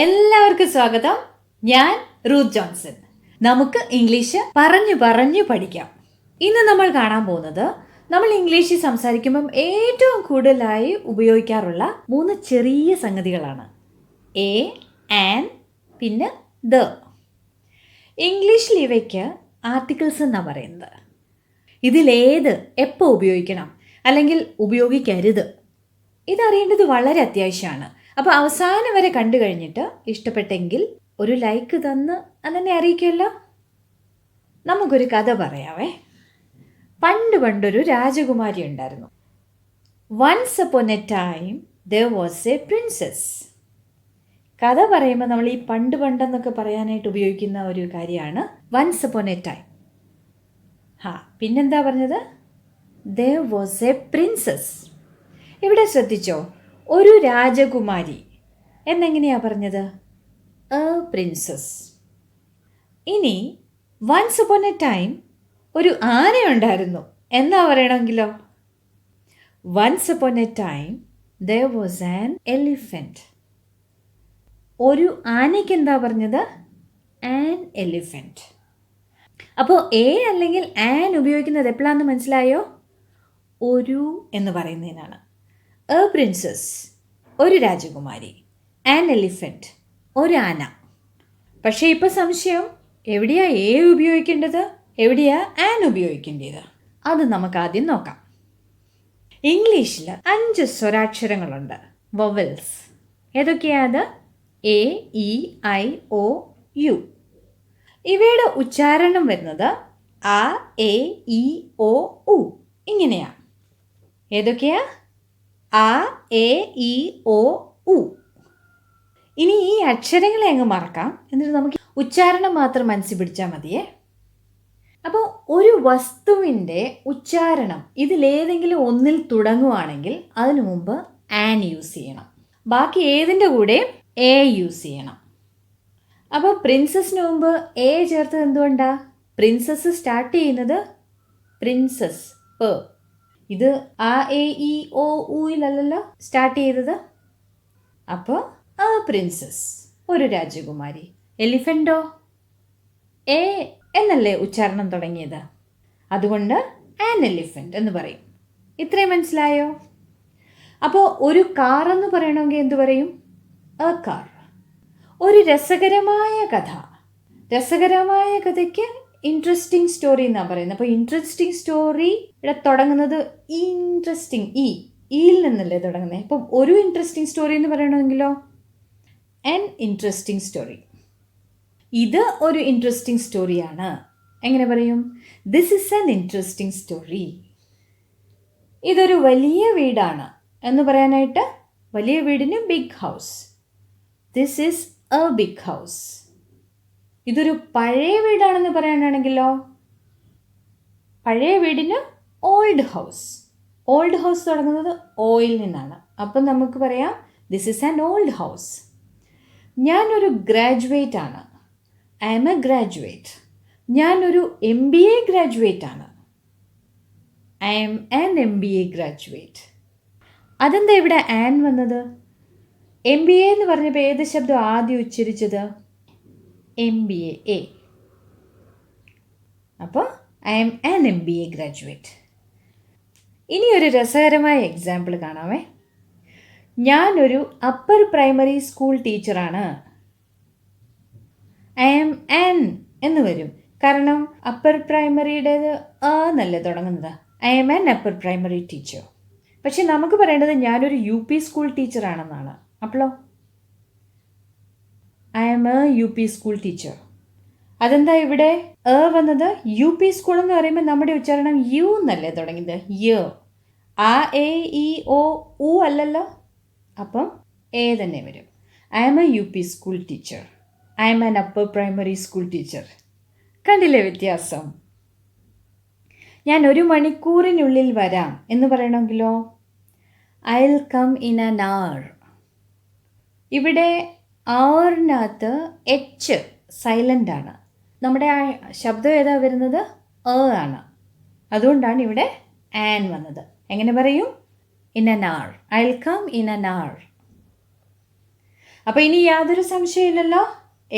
എല്ലാവർക്കും സ്വാഗതം. ഞാൻ റൂത്ത് ജോൺസൺ. നമുക്ക് ഇംഗ്ലീഷ് പറഞ്ഞു പറഞ്ഞു പഠിക്കാം. ഇന്ന് നമ്മൾ കാണാൻ പോകുന്നത് നമ്മൾ ഇംഗ്ലീഷിൽ സംസാരിക്കുമ്പം ഏറ്റവും കൂടുതലായി ഉപയോഗിക്കാറുള്ള 3 ചെറിയ സംഗതികളാണ്. എ, ആൻ, പിന്നെ ദ. ഇംഗ്ലീഷിൽ ഇവയ്ക്ക് ആർട്ടിക്കിൾസ് എന്നാണ് പറയുന്നത്. ഇതിലേത് എപ്പോൾ ഉപയോഗിക്കണം അല്ലെങ്കിൽ ഉപയോഗിക്കരുത് ഇതറിയേണ്ടത് വളരെ അത്യാവശ്യമാണ്. അപ്പോൾ അവസാനം വരെ കണ്ടു കഴിഞ്ഞിട്ട് ഇഷ്ടപ്പെട്ടെങ്കിൽ ഒരു ലൈക്ക് തന്ന് അതെന്നെ അറിയിക്കുമല്ലോ. നമുക്കൊരു കഥ പറയാവേ. പണ്ടൊരു രാജകുമാരി ഉണ്ടായിരുന്നു. Once upon a time there was a princess. കഥ പറയുമ്പോൾ നമ്മൾ ഈ പണ്ടെന്നൊക്കെ പറയാനായിട്ട് ഉപയോഗിക്കുന്ന ഒരു കാര്യമാണ് വൺസ് അപ്പോൺ എ ടൈം. പിന്നെന്താ പറഞ്ഞത്? there was a princess. ഇവിടെ ശ്രദ്ധിച്ചോ, ഒരു രാജകുമാരി എന്നെങ്ങനെയാ പറഞ്ഞത്? A princess. ഇനി വൺസ് അപ്പോൺ എ ടൈം ഒരു ആനയുണ്ടായിരുന്നു എന്നാ പറയണമെങ്കിലോ? Once upon a time there was an elephant. ഒരു ആനയ്ക്ക് എന്താ പറഞ്ഞത്? An elephant. അപ്പോൾ എ അല്ലെങ്കിൽ ആൻ ഉപയോഗിക്കുന്നത് എപ്പോഴാണെന്ന് മനസ്സിലായോ? ഒരു എന്ന് പറയുന്നതിനാണ്. എ പ്രിൻസസ് ഒരു രാജകുമാരി, ആൻ എലിഫൻറ്റ് ഒരു ആന. പക്ഷേ ഇപ്പോൾ സംശയം, എവിടെയാ എ ഉപയോഗിക്കേണ്ടത്, എവിടെയാ ആൻ ഉപയോഗിക്കേണ്ടത്? അത് നമുക്ക് ആദ്യം നോക്കാം. ഇംഗ്ലീഷിൽ 5 സ്വരാക്ഷരങ്ങളുണ്ട്, വൊവൽസ്. ഏതൊക്കെയാ അത്? A, E, I, O, U. ഇവയുടെ ഉച്ചാരണം വരുന്നത് ആ, എ, ഇ, ഒ, ഉ ഇങ്ങനെയാ. ഏതൊക്കെയാ? ആ, എ, ഇ, ഒ, ഉ. ഇനി ഈ അക്ഷരങ്ങളെ അങ്ങ് മറക്കാം, എന്നിട്ട് നമുക്ക് ഉച്ചാരണം മാത്രം മനസ്സിൽ പിടിച്ചാൽ മതിയേ. അപ്പോൾ ഒരു വസ്തുവിൻ്റെ ഉച്ചാരണം ഇതിലേതെങ്കിലും ഒന്നിൽ തുടങ്ങുവാണെങ്കിൽ അതിനു മുമ്പ് ആൻ യൂസ് ചെയ്യണം. ബാക്കി ഏതിൻ്റെ കൂടെ എ യൂസ് ചെയ്യണം. അപ്പോൾ പ്രിൻസസിന് മുമ്പ് എ ചേർത്തത് എന്തുകൊണ്ടാ? പ്രിൻസസ് സ്റ്റാർട്ട് ചെയ്യുന്നത് പ്രിൻസസ് പ. ഇത് ആ, എ, ഇ, ഒ, ഊയിലല്ലല്ലോ സ്റ്റാർട്ട് ചെയ്തത്. അപ്പോൾ ആ പ്രിൻസസ് ഒരു രാജകുമാരി. എലിഫൻറ്റോ എ എന്നല്ലേ ഉച്ചാരണം തുടങ്ങിയത്, അതുകൊണ്ട് ആൻ എലിഫൻറ്റ് എന്ന് പറയും. ഇത്രയും മനസ്സിലായോ? അപ്പോൾ ഒരു കാർ എന്ന് പറയണമെങ്കിൽ എന്തു പറയും? A car. ഒരു രസകരമായ കഥ. രസകരമായ കഥയ്ക്ക് ഇൻട്രസ്റ്റിംഗ് സ്റ്റോറി എന്നാണ് പറയുന്നത്. അപ്പോൾ ഇൻട്രസ്റ്റിംഗ് സ്റ്റോറി ഇവിടെ തുടങ്ങുന്നത് ഇൻട്രസ്റ്റിംഗ് ഇയിൽ നിന്നല്ലേ തുടങ്ങുന്നത്. ഇപ്പം ഒരു ഇൻട്രസ്റ്റിംഗ് സ്റ്റോറി എന്ന് പറയണമെങ്കിലോ ആൻ ഇൻട്രസ്റ്റിംഗ് സ്റ്റോറി. ഇത് ഒരു ഇൻട്രസ്റ്റിംഗ് സ്റ്റോറിയാണ്. എങ്ങനെ പറയും? This is an interesting story. ഇതൊരു വലിയ വീടാണ് എന്ന് പറയാനായിട്ട് വലിയ വീടിന് big house. This is a big house. ഇതൊരു പഴയ വീടാണെന്ന് പറയാനാണെങ്കിലോ പഴയ വീടിന് ഓൾഡ് ഹൗസ്. ഓൾഡ് ഹൗസ് തുടങ്ങുന്നത് ഓയിൽ നിന്നാണ്. അപ്പം നമുക്ക് പറയാം this is an old house. ഞാനൊരു ഗ്രാജുവേറ്റ് ആണ്. I am a graduate. ഞാനൊരു MBA ഗ്രാജുവേറ്റ് ആണ്. I am an MBA graduate. അതെന്താ ഇവിടെ ആൻ വന്നത്? MBA എന്ന് പറഞ്ഞപ്പോൾ ഏത് ശബ്ദം ആദ്യം ഉച്ചരിച്ചത്? MBA. അപ്പോൾ I am an MBA graduate. ഇനി ഒരു രസകരമായ എക്സാമ്പിൾ കാണാമേ. ഞാനൊരു അപ്പർ പ്രൈമറി സ്കൂൾ ടീച്ചറാണ്. ഐ ആം ആൻ എന്ന് വരും, കാരണം അപ്പർ പ്രൈമറിയുടേത് എന്നല്ലേ തുടങ്ങുന്നത്. I am an upper primary teacher. പക്ഷെ നമുക്ക് പറയേണ്ടത് ഞാനൊരു UP സ്കൂൾ ടീച്ചറാണെന്നാണ്. അപ്പോഴോ I am a UP school teacher. അതെന്താ ഇവിടെ വന്നത്? UP സ്കൂൾ എന്ന് പറയുമ്പോൾ നമ്മുടെ ഉച്ചാരണം യു എന്നല്ലേ തുടങ്ങിയത്? യ. ആ, എ, ഇ, ഒ, ഉ അല്ലല്ലോ. അപ്പം എ തന്നെ വരും. I am a UP school teacher. I am an upper primary school teacher. കണ്ടില്ലേ വ്യത്യാസം? ഞാൻ 1 മണിക്കൂറിനുള്ളിൽ വരാം എന്ന് പറയണമെങ്കിലോ I will come in an hour. ഇവിടെ ആറിനകത്ത് എച്ച് സൈലൻ്റ് ആണ്. നമ്മുടെ ആ ശബ്ദം ഏതാ വരുന്നത്? ആണ്. അതുകൊണ്ടാണ് ഇവിടെ ആൻ വന്നത്. എങ്ങനെ പറയും? In an hour. I will come in an hour. അപ്പോൾ ഇനി യാതൊരു സംശയമില്ലല്ലോ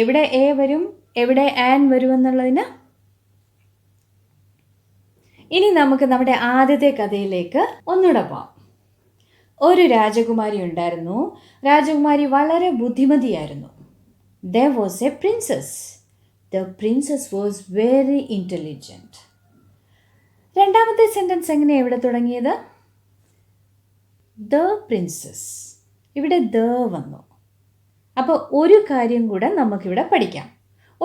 എവിടെ എ വരും എവിടെ ആൻ വരുമെന്നുള്ളതിന്. ഇനി നമുക്ക് നമ്മുടെ ആദ്യത്തെ കഥയിലേക്ക് ഒന്നുകൂടെ പോവാം. ഒരു രാജകുമാരി ഉണ്ടായിരുന്നു. രാജകുമാരി വളരെ ബുദ്ധിമതിയായിരുന്നു. There was a princess. The princess was very intelligent. രണ്ടാമത്തെ സെൻറ്റൻസ് എങ്ങനെയാണ് ഇവിടെ തുടങ്ങിയത്? The princess. ഇവിടെ the വന്നു. അപ്പോൾ ഒരു കാര്യം കൂടെ നമുക്കിവിടെ പഠിക്കാം.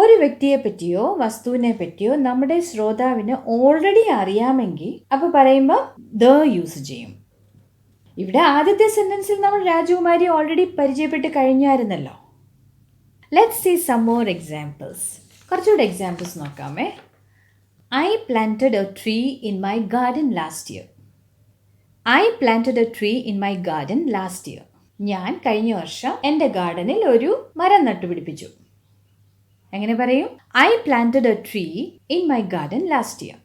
ഒരു വ്യക്തിയെ പറ്റിയോ വസ്തുവിനെ പറ്റിയോ നമ്മുടെ ശ്രോതാവിന് ഓൾറെഡി അറിയാമെങ്കിൽ അപ്പോൾ പറയുമ്പോൾ the യൂസ് ചെയ്യും. ഇവിടെ ആദ്യത്തെ സെൻറ്റൻസിൽ നമ്മൾ രാജകുമാരി ഓൾറെഡി പരിചയപ്പെട്ട് കഴിഞ്ഞായിരുന്നല്ലോ. Let's see some more examples. കുറച്ചുകൂടെ എക്സാമ്പിൾസ് നോക്കാമേ. I planted a tree in my garden last year. I planted a tree in my garden last year. ഞാൻ കഴിഞ്ഞ വർഷം എൻ്റെ ഗാർഡനിൽ ഒരു മരം നട്ടുപിടിപ്പിച്ചു. എങ്ങനെ പറയും? I planted a tree in my garden last year.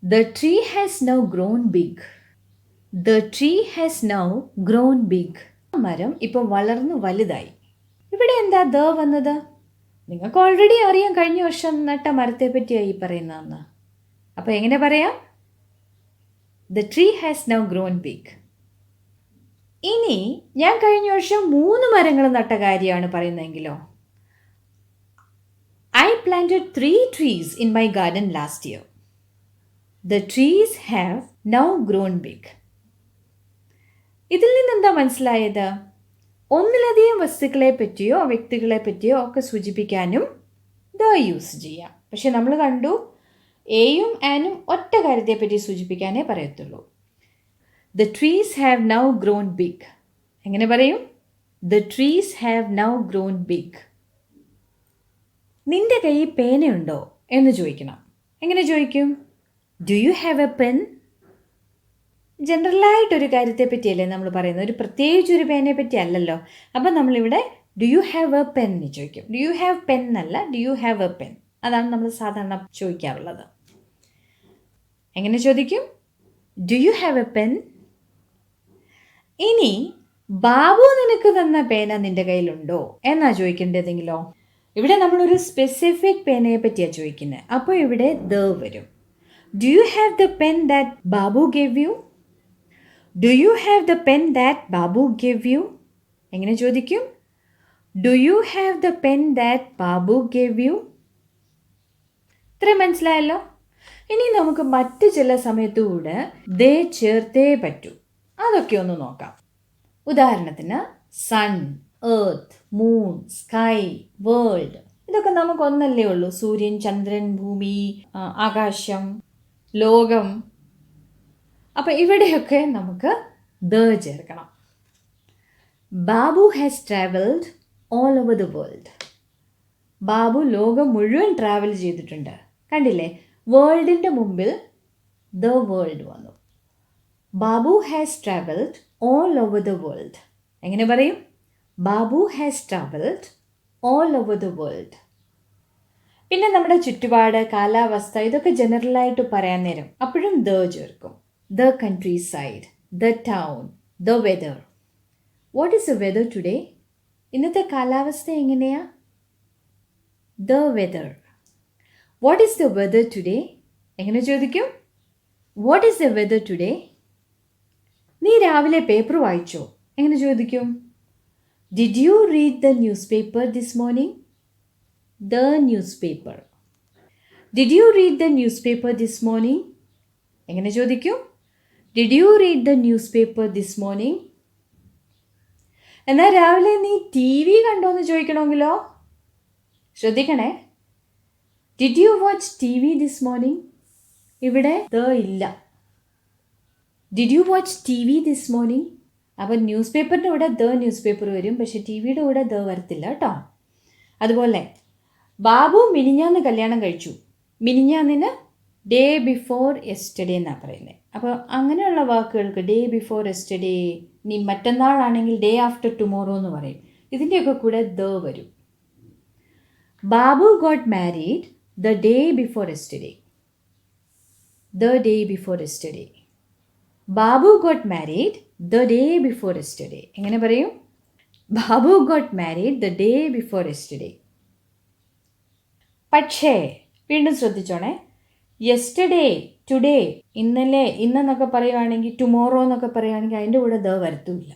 The tree has now grown big. The tree has now grown big. മരം ഇപ്പോൾ വളർന്നു വലുതായി. ഇവിടെ എന്താ ദ വന്നത്? നിങ്ങൾക്ക് ഓൾറെഡി അറിയാം കഴിഞ്ഞ വർഷം നട്ട മരത്തെ പറ്റിയായി പറയുന്നതെന്ന്. അപ്പോൾ എങ്ങനെ പറയാം? The tree has now grown big. ഇനി ഞാൻ കഴിഞ്ഞ വർഷം 3 മരങ്ങൾ നട്ട കാര്യമാണ് പറയുന്നതെങ്കിലോ? I planted 3 trees in my garden last year. The trees have now grown big. ഇതിൽ നിന്നെന്താ മനസ്സിലായത്? ഒന്നിലധികം വസ്തുക്കളെ പറ്റിയോ വ്യക്തികളെ പറ്റിയോ ഒക്കെ സൂചിപ്പിക്കാനും ദ യൂസ് ചെയ്യാം. പക്ഷെ നമ്മൾ കണ്ടു എയും ആനും ഒറ്റ കാര്യത്തെപ്പറ്റി സൂചിപ്പിക്കാനേ പറയത്തുള്ളൂ. The trees have now grown big. എങ്ങനെ പറയും? The trees have now grown big. നിന്റെ കയ്യിൽ പേനയുണ്ടോ എന്ന് ചോദിക്കണം. എങ്ങനെ ചോദിക്കും? Do you have a pen? ജനറലായിട്ടൊരു കാര്യത്തെ പറ്റിയല്ലേ നമ്മൾ പറയുന്നത്, ഒരു പ്രത്യേകിച്ചൊരു പേനയെ പറ്റി അല്ലല്ലോ. അപ്പം നമ്മളിവിടെ do you have A pen എന്ന് ചോദിക്കും. ഡു യു ഹാവ് പെൻ എന്നല്ല, do you have A pen. അതാണ് നമ്മൾ സാധാരണ ചോദിക്കാറുള്ളത്. എങ്ങനെ ചോദിക്കും? Do you have A pen? ഇനി ബാബു നിനക്ക് തന്ന പേന നിന്റെ കയ്യിലുണ്ടോ എന്നാ ചോദിക്കേണ്ടതെങ്കിലോ? ഇവിടെ നമ്മളൊരു സ്പെസിഫിക് പേനയെ പറ്റിയാണ് ചോദിക്കുന്നത്. അപ്പോൾ ഇവിടെ ദ വരും. Do you have the pen that Babu gave you? Do you have the pen that Babu gave you? എങ്ങനെ ചോദിക്കും? Do you have the pen that Babu gave you? ഇത്രയും മനസ്സിലായല്ലോ. ഇനി നമുക്ക് മറ്റ് ചില സമയത്തുകൂടെ ദേ ചേർത്തേ പറ്റൂ. അതൊക്കെ ഒന്ന് നോക്കാം. ഉദാഹരണത്തിന് sun, earth, moon, sky, world. ഇതൊക്കെ നമുക്കൊന്നല്ലേ ഉള്ളൂ. സൂര്യൻ, ചന്ദ്രൻ, ഭൂമി, ആകാശം, ലോകം. അപ്പോൾ ഇവിടെയൊക്കെ നമുക്ക് ദ ചേർക്കണം. Babu has travelled all over the world. Babu ലോകം മുഴുവൻ ട്രാവൽ ചെയ്തിട്ടുണ്ട്. കണ്ടില്ലേ? വേൾഡിൻ്റെ മുമ്പിൽ ദ വേൾഡ് വന്നു. Babu has travelled all over the world. എങ്ങനെ പറയും? Babu has travelled all over the world. പിന്നെ നമ്മുടെ ചുറ്റുപാട്, കാലാവസ്ഥ, ഇതൊക്കെ ജനറലായിട്ട് പറയാൻ നേരം അപ്പോഴും ദ ചേർക്കും. The country side, the town, the weather. What is the weather today? ഇന്നത്തെ കാലാവസ്ഥ എങ്ങനെയാ? The weather. What is the weather today? എങ്ങനെ ചോദിക്കും? What is the weather today? നീ രാവിലെ പേപ്പർ വായിച്ചോ? എങ്ങനെ ചോദിക്കും? Did you read the news paper this morning? The newspaper. Did you read the newspaper this morning? എങ്ങനെ ചോദിക്കും? Did you read the newspaper this morning? എന്നാൽ രാവിലെ നീ ടി വി കണ്ടോ എന്ന് ചോദിക്കണമെങ്കിലോ? ശ്രദ്ധിക്കണേ. Did you watch TV this morning? ഇവിടെ the ഇല്ല. Did you watch TV this morning? അപ്പോൾ ന്യൂസ് പേപ്പറിൻ്റെ കൂടെ ദ ന്യൂസ് പേപ്പർ വരും, പക്ഷേ ടി വിയുടെ കൂടെ ദ വരത്തില്ല കേട്ടോ. അതുപോലെ ബാബു മിനിഞ്ഞാന്ന് കല്യാണം കഴിച്ചു. മിനിഞ്ഞാന്നിന് ഡേ ബിഫോർ യെസ്റ്റർഡേ എന്നാണ് പറയുന്നത്. അപ്പോൾ അങ്ങനെയുള്ള വാക്കുകൾക്ക് ഡേ ബിഫോർ യെസ്റ്റർഡേ, ഇനി മറ്റന്നാളാണെങ്കിൽ ഡേ ആഫ്റ്റർ ടുമോറോ എന്ന് പറയും. ഇതിൻ്റെയൊക്കെ കൂടെ ദ വരും. Babu got married the day before yesterday. The day before yesterday. Babu got married the day before yesterday. എങ്ങനെ പറയും? Babu got married the day before yesterday. പക്ഷേ വീണ്ടും ശ്രദ്ധിച്ചോണേ, യെസ്റ്റർഡേ, ടുഡേ, ഇന്നലെ, ഇന്നെന്നൊക്കെ പറയുവാണെങ്കിൽ ടുമോറോ എന്നൊക്കെ പറയുവാണെങ്കിൽ അതിൻ്റെ കൂടെ ദ വരത്തുമില്ല.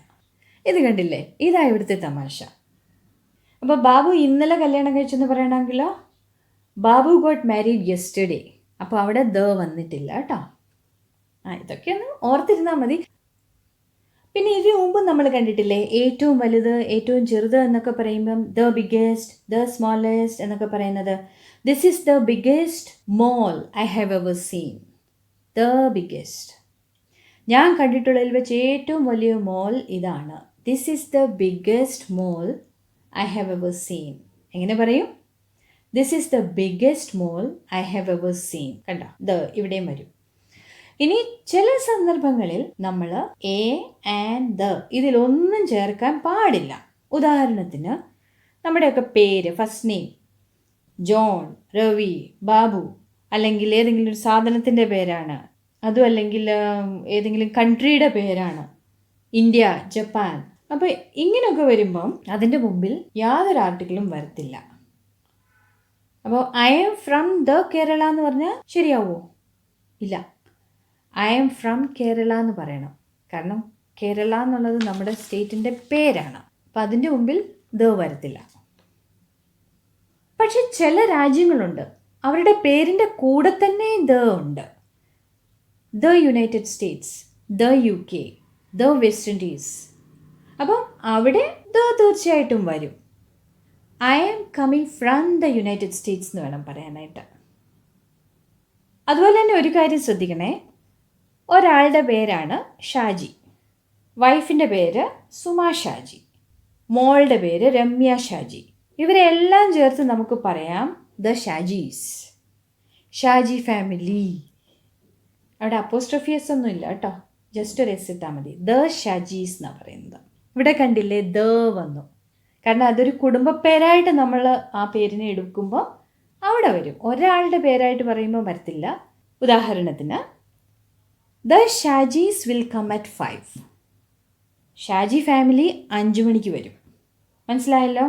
ഇത് കണ്ടില്ലേ, ഇതാ ഇവിടുത്തെ തമാശ. അപ്പോൾ ബാബു ഇന്നലെ കല്യാണം കഴിച്ചെന്ന് പറയണമെങ്കിലോ ബാബു ഗോട്ട് മാരീഡ് യെസ്റ്റർഡേ, അപ്പോൾ അവിടെ ദ വന്നിട്ടില്ല കേട്ടോ. ഇതൊക്കെ ഒന്ന് ഓർത്തിരുന്നാൽ മതി. പിന്നെ ഇതിനു മുമ്പ് നമ്മൾ കണ്ടിട്ടില്ലേ, ഏറ്റവും വലുത്, ഏറ്റവും ചെറുത് എന്നൊക്കെ പറയുമ്പം ദ ബിഗ്ഗസ്റ്റ്, ദ സ്മോളസ്റ്റ് എന്നൊക്കെ പറയുന്നത്. This is the biggest mole I have ever seen. The biggest, ഞാൻ കണ്ടിട്ടുള്ളതിൽ വെച്ച് ഏറ്റവും വലിയ മോൾ ഇതാണ്. This is the biggest mole I have ever seen. എങ്ങനെ പറയും? This is the biggest mole I have ever seen. കണ്ടോ, ദ ഇവിടെയും വരും. ഇനി ചില സന്ദർഭങ്ങളിൽ നമ്മൾ എ ആൻഡ് ദ ഇതിലൊന്നും ചേർക്കാൻ പാടില്ല. ഉദാഹരണത്തിന് നമ്മുടെയൊക്കെ പേര്, first name John, Ravi, Babu, അല്ലെങ്കിൽ ഏതെങ്കിലും ഒരു സാധനത്തിൻ്റെ പേരാണ്, അതും അല്ലെങ്കിൽ ഏതെങ്കിലും കൺട്രിയുടെ പേരാണ്, ഇന്ത്യ, ജപ്പാൻ. അപ്പോൾ ഇങ്ങനെയൊക്കെ വരുമ്പം അതിൻ്റെ മുമ്പിൽ യാതൊരു ആർട്ടിക്കിളും വരത്തില്ല. അപ്പോൾ I am from the Kerala എന്ന് പറഞ്ഞാൽ ശരിയാവോ? ഇല്ല, ഐ എം ഫ്രം കേരള എന്ന് പറയണം. കാരണം കേരള എന്നുള്ളത് നമ്മുടെ സ്റ്റേറ്റിൻ്റെ പേരാണ്. അപ്പം അതിൻ്റെ മുമ്പിൽ ദ വരത്തില്ല. പക്ഷെ ചില രാജ്യങ്ങളുണ്ട്, അവരുടെ പേരിൻ്റെ കൂടെ തന്നെ ദ ഉണ്ട്. The United States, the UK, the West Indies. അപ്പം അവിടെ ദ തീർച്ചയായിട്ടും വരും. I am coming from the United States എന്ന് വേണം പറയാനായിട്ട്. അതുപോലെ തന്നെ ഒരു കാര്യം ശ്രദ്ധിക്കണേ, ഒരാളുടെ പേരാണ് ഷാജി, വൈഫിൻ്റെ പേര് സുമ ഷാജി, മോളുടെ പേര് രമ്യ ഷാജി. ഇവരെല്ലാം ചേർത്ത് നമുക്ക് പറയാം ദ ഷാജീസ്, ഷാജി ഫാമിലി. അവിടെ അപ്പോസ്ട്രോഫിയസ് ഒന്നും ഇല്ല കേട്ടോ, ജസ്റ്റ് ഒരു എസ് ഇട്ടാൽ മതി. ദ ഷാജീസ് എന്നാണ് പറയുന്നത്. ഇവിടെ കണ്ടില്ലേ, ദ വന്നു. കാരണം അതൊരു കുടുംബ പേരായിട്ട് നമ്മൾ ആ പേരിനെ എടുക്കുമ്പോൾ അവിടെ വരും. ഒരാളുടെ പേരായിട്ട് പറയുമ്പോൾ വരത്തില്ല. ഉദാഹരണത്തിന് the Shajis will come at 5. Shaji family 5 മണിക്ക് വരും. മനസ്സിലായല്ലോ?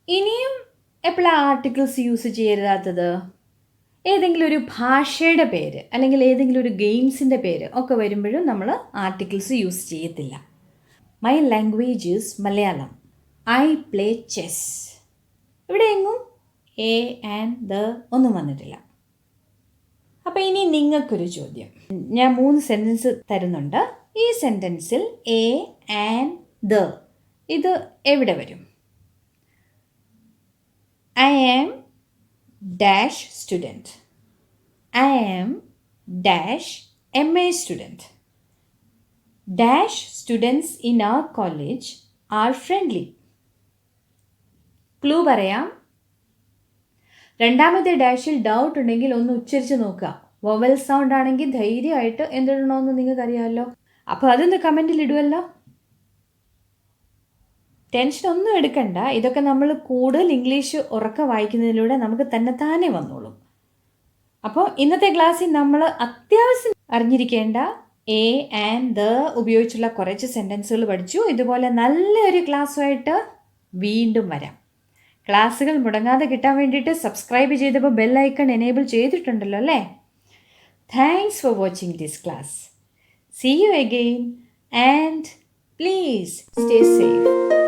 ഇനിയും എപ്പോഴാണ് ആർട്ടിക്കിൾസ് യൂസ് ചെയ്യരുതാത്തത്? ഏതെങ്കിലും ഒരു ഭാഷയുടെ പേര് അല്ലെങ്കിൽ ഏതെങ്കിലും ഒരു ഗെയിംസിൻ്റെ പേര് ഒക്കെ വരുമ്പോഴും നമ്മൾ ആർട്ടിക്കിൾസ് യൂസ് ചെയ്യത്തില്ല. My language is Malayalam, I play chess. ഇവിടെ എങ്ങും എ ആൻഡ് ദ ഒന്നും വന്നിട്ടില്ല. അപ്പോൾ ഇനി നിങ്ങൾക്കൊരു ചോദ്യം. ഞാൻ 3 സെൻറ്റൻസ് തരുന്നുണ്ട്. ഈ സെൻറ്റൻസിൽ എ ആൻഡ് ദ ഇത് എവിടെ വരും? I am dash student. I am dash MA student. Dash students in our college are friendly. Clue പറയാം. രണ്ടാമത്തെ ഡാഷിൽ ഡൗട്ട് ഉണ്ടെങ്കിൽ ഒന്ന് ഉച്ചരിച്ച് നോക്കുക. വൊവൽ സൗണ്ട് ആണെങ്കിൽ ധൈര്യമായിട്ട് എന്തിടണമെന്ന് നിങ്ങൾക്കറിയാമല്ലോ. അപ്പോൾ അതൊന്ന് കമൻറ്റിൽ ഇടുമല്ലോ. ടെൻഷനൊന്നും എടുക്കണ്ട. ഇതൊക്കെ നമ്മൾ കൂടുതൽ ഇംഗ്ലീഷ് ഉറക്കെ വായിക്കുന്നതിലൂടെ നമുക്ക് തന്നെത്താനെ വന്നോളും. അപ്പോൾ ഇന്നത്തെ ക്ലാസ്സിൽ നമ്മൾ അത്യാവശ്യം അറിഞ്ഞിരിക്കേണ്ട എ ആൻഡ് ദ ഉപയോഗിച്ചുള്ള കുറച്ച് സെൻറ്റൻസുകൾ പഠിച്ചു. ഇതുപോലെ നല്ലൊരു ക്ലാസ്സുമായിട്ട് വീണ്ടും വരാം. ക്ലാസ്സുകൾ മുടങ്ങാതെ കിട്ടാൻ വേണ്ടിയിട്ട് സബ്സ്ക്രൈബ് ചെയ്തപ്പോൾ ബെൽ ഐക്കൺ എനേബിൾ ചെയ്തിട്ടുണ്ടല്ലോ അല്ലേ? Thanks for watching this class. See you again and please stay safe.